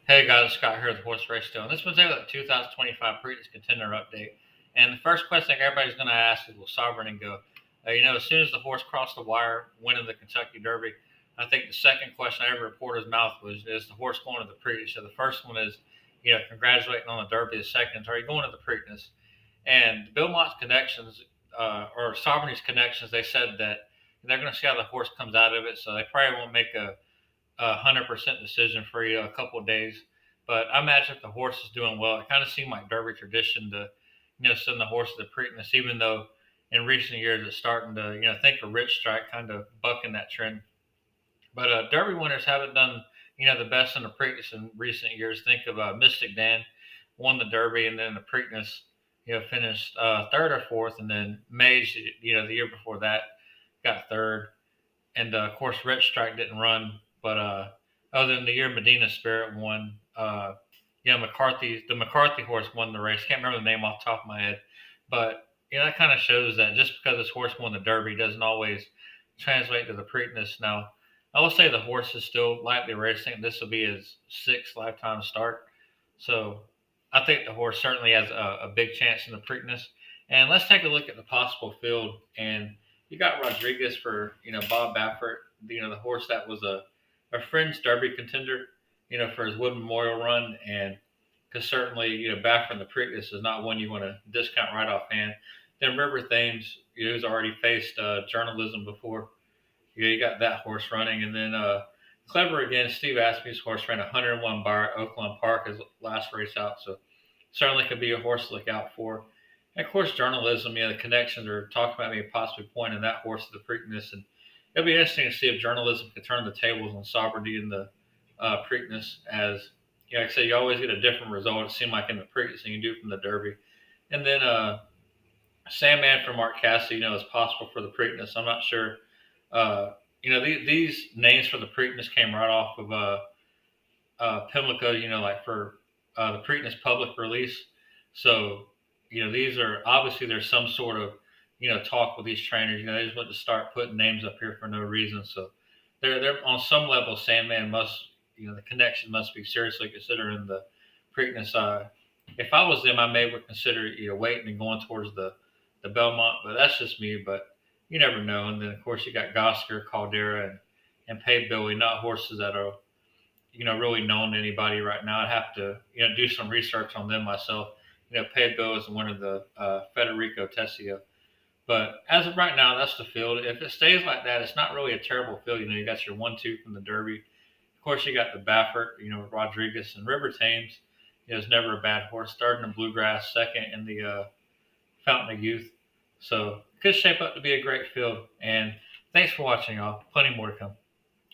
Hey guys, Scott here with Horse Race Show, and this one's the 2025 Preakness Contender Update. And the first question everybody's going to ask is, will Sovereignty go? As soon as the horse crossed the wire, winning the Kentucky Derby, I think the second question every reporter's mouth was, is the horse going to the Preakness? So the first one is, congratulating on the Derby. The second is, are you going to the Preakness? And Belmont's connections, or Sovereignty's connections, they said that they're going to see how the horse comes out of it, so they probably won't make a 100% decision for you a couple of days. But I imagine if the horse is doing well, it kind of seemed like Derby tradition to, send the horse to the Preakness, even though in recent years it's starting to, think of Rich Strike kind of bucking that trend. But Derby winners haven't done, the best in the Preakness in recent years. Think of Mystic Dan won the Derby, and then the Preakness, finished third or fourth, and then Mage, the year before that got third, and of course Rich Strike didn't run, but other than the year Medina Spirit won, the McCarthy horse won the race. Can't remember the name off the top of my head, but that kind of shows that just because this horse won the Derby doesn't always translate to the Preakness. Now, I will say the horse is still lightly racing. This will be his sixth lifetime start, so I think the horse certainly has a big chance in the Preakness. And let's take a look at the possible field. And you got Rodriguez for Bob Baffert, the horse that was a fringe Derby contender, for his Wood Memorial run, and because certainly Baffert in the Preakness is not one you want to discount right offhand. Then River Thames, who's already faced journalism before, you got that horse running, and then Clever again. Steve Aspey's horse ran 101 bar at Oakland Park his last race out, so certainly could be a horse to look out for. And of course, journalism, the connections are talking about me possibly pointing that horse to the Preakness, and it'll be interesting to see if journalism can turn the tables on Sovereignty in the Preakness. As like I say, you always get a different result. It seemed like in the Preakness than you do from the Derby. And then Sandman for Mark Cassidy, is possible for the Preakness. I'm not sure. These names for the Preakness came right off of Pimlico, like for the Preakness public release. So, these are obviously there's some sort of, talk with these trainers. They just want to start putting names up here for no reason. So, they're on some level. Sandman must, the connection must be seriously considering the Preakness. If I was them, I may would consider waiting and going towards the Belmont, but that's just me. But you never know. And then of course you got Gosker, Caldera, and Pay Billy, not horses that are really known to anybody right now. I'd have to, do some research on them myself. Pay Bill is one of the Federico Tessio. But as of right now, that's the field. If it stays like that, it's not really a terrible field. You got your 1-2 from the Derby. Of course, you got the Baffert, Rodriguez and River Thames. Is never a bad horse. Third in the Bluegrass, second in the Fountain of Youth. So it could shape up to be a great field. And thanks for watching, y'all. Plenty more to come.